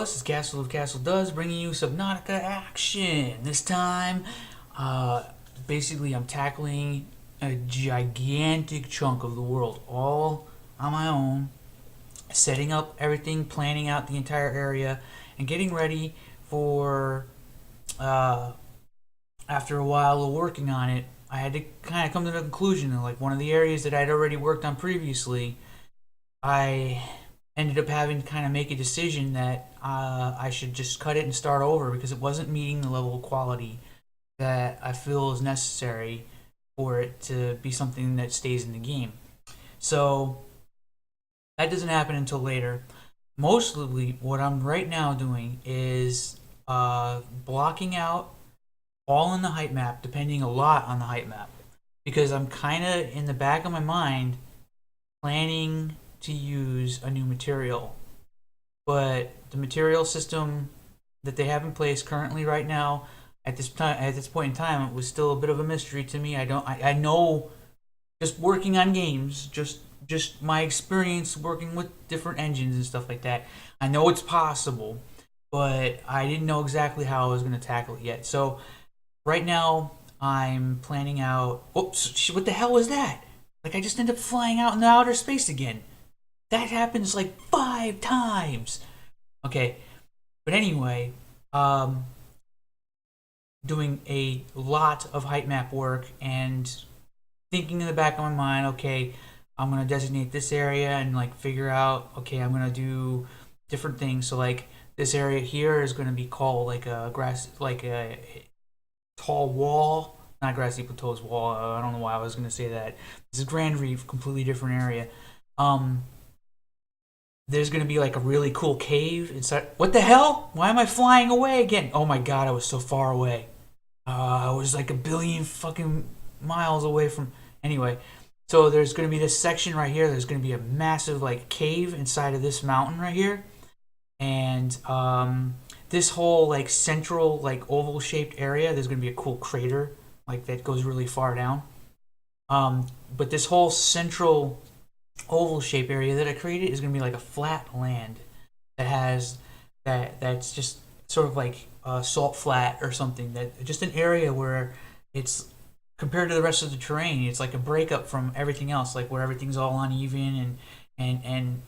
this is Castle of Castle Does, bringing you Subnautica action. This time, uh, basically, I'm tackling a gigantic chunk of the world all on my own, setting up everything, planning out the entire area, and getting ready for. Uh, After a while of working on it, I had to kind of come to the conclusion that, like, one of the areas that I'd already worked on previously, I ended up having to kind of make a decision that I should just cut it and start over because it wasn't meeting the level of quality that I feel is necessary for it to be something that stays in the game. So that doesn't happen until later. Mostly, what I'm right now doing is blocking out all in the height map, depending a lot on the height map, because I'm kind of in the back of my mind planning to use a new material, but the material system that they have in place currently right now at this point in time, it was still a bit of a mystery to me. I know, just working on games, just my experience working with different engines and stuff like that, I know it's possible, but I didn't know exactly how I was going to tackle it yet. So right now I'm planning out. Oops! What the hell was that? Like, I just ended up flying out in the outer space again. That happens like 5 times. Okay, but anyway, doing a lot of height map work and thinking in the back of my mind, okay, I'm gonna designate this area and like figure out, okay, I'm gonna do different things. So like this area here is gonna be called like a like a tall wall, not grassy plateaus wall. I don't know why I was gonna say that. This is Grand Reef, completely different area. Um, there's gonna be like a really cool cave inside. What the hell? Why am I flying away again? Oh my god, I was so far away. I was like a billion fucking miles away from. Anyway, so there's gonna be this section right here. There's gonna be a massive like cave inside of this mountain right here, and this whole like central like oval shaped area. There's gonna be a cool crater like that goes really far down. But this whole central oval shape area that I created is going to be like a flat land that has that's just sort of like a salt flat or something, that just an area where it's compared to the rest of the terrain, it's like a breakup from everything else, like where everything's all uneven and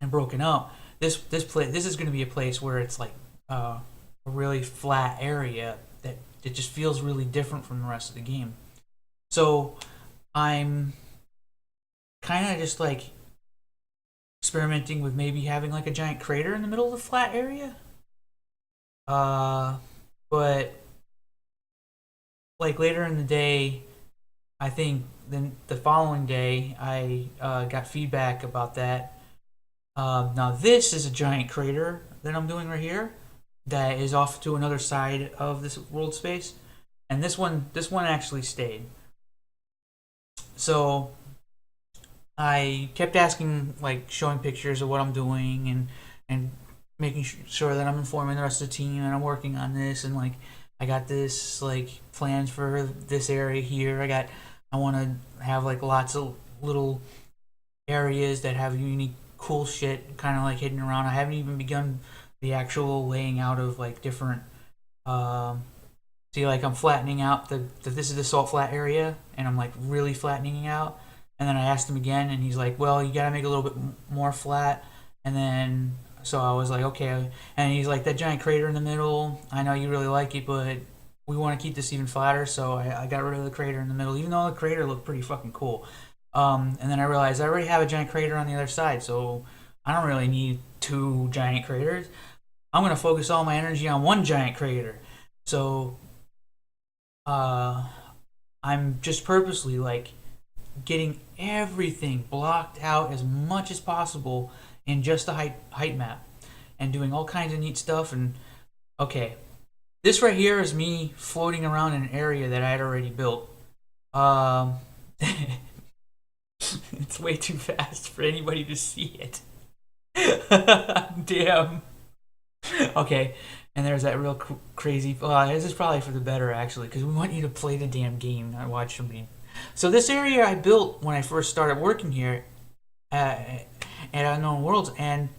broken up. This is going to be a place where it's like a really flat area that it just feels really different from the rest of the game. So I'm kind of just like experimenting with maybe having like a giant crater in the middle of the flat area. But like later in the day, I think then the following day, I got feedback about that. Now this is a giant crater that I'm doing right here that is off to another side of this world space, and this one actually stayed. So I kept asking, like, showing pictures of what I'm doing and making sure that I'm informing the rest of the team and I'm working on this, and like I got this like plans for this area here. I want to have like lots of little areas that have unique cool shit kind of like hidden around. I haven't even begun the actual laying out of like different. Um, See, like, I'm flattening out this is the salt flat area, and I'm like really flattening it out. And then I asked him again, and he's like, "Well, you gotta make it a little bit more flat." And then so I was like, "Okay." And he's like, "That giant crater in the middle, I know you really like it, but we want to keep this even flatter." So I got rid of the crater in the middle, even though the crater looked pretty fucking cool. And then I realized I already have a giant crater on the other side, so I don't really need 2 giant craters. I'm gonna focus all my energy on one giant crater. So uh, I'm just purposely like getting everything blocked out as much as possible in just the height map and doing all kinds of neat stuff. And okay, this right here is me floating around in an area that I had already built. Um, it's way too fast for anybody to see it. Damn. Okay, and there's that real crazy. This is probably for the better actually, because we want you to play the damn game, not watch me. So this area I built when I first started working here at Unknown Worlds, and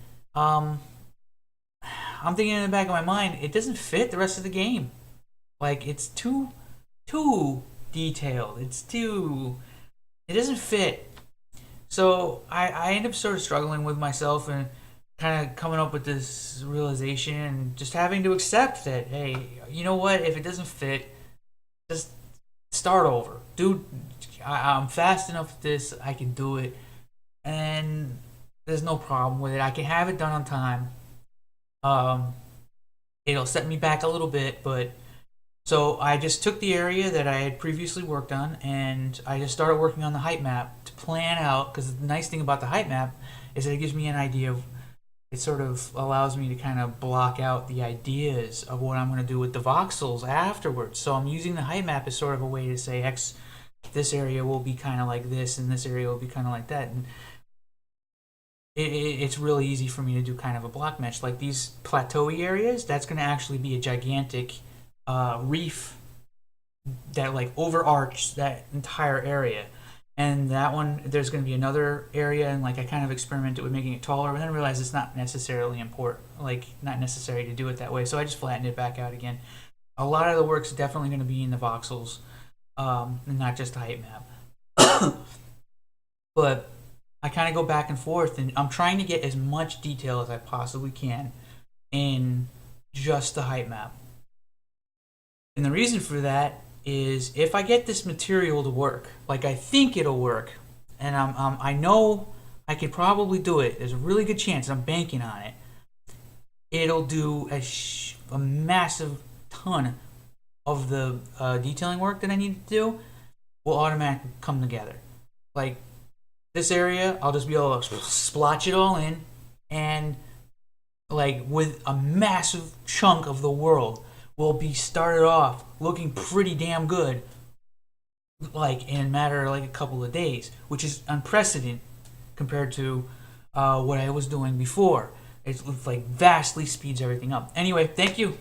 I'm thinking in the back of my mind, it doesn't fit the rest of the game. Like it's too detailed. It doesn't fit. So I end up sort of struggling with myself and kind of coming up with this realization and just having to accept that, hey, you know what? If it doesn't fit, just start over. Dude, I'm fast enough at this. I can do it. And there's no problem with it. I can have it done on time. Um, it'll set me back a little bit, but so I just took the area that I had previously worked on and I just started working on the height map to plan out. Because the nice thing about the height map is that it gives me an idea of, it sort of allows me to kind of block out the ideas of what I'm going to do with the voxels afterwards. So I'm using the height map as sort of a way to say, this area will be kind of like this and this area will be kind of like that. And it's really easy for me to do kind of a block mesh. Like these plateauy areas, that's going to actually be a gigantic reef that like overarches that entire area. And that one, there's going to be another area, and like I kind of experimented with making it taller, but then I realized it's not necessarily important, like not necessary to do it that way. So I just flattened it back out again. A lot of the work's definitely going to be in the voxels, and not just the height map. But I kind of go back and forth, and I'm trying to get as much detail as I possibly can in just the height map. And the reason for that is if I get this material to work, like I think it'll work, and I know I could probably do it. There's a really good chance, and I'm banking on it. It'll do a massive ton of the detailing work that I need to do will automatically come together. Like this area, I'll just be able to splotch it all in, and like with a massive chunk of the world will be started off looking pretty damn good, like in a matter of like a couple of days, which is unprecedented compared to what I was doing before. It's like vastly speeds everything up. Anyway, thank you.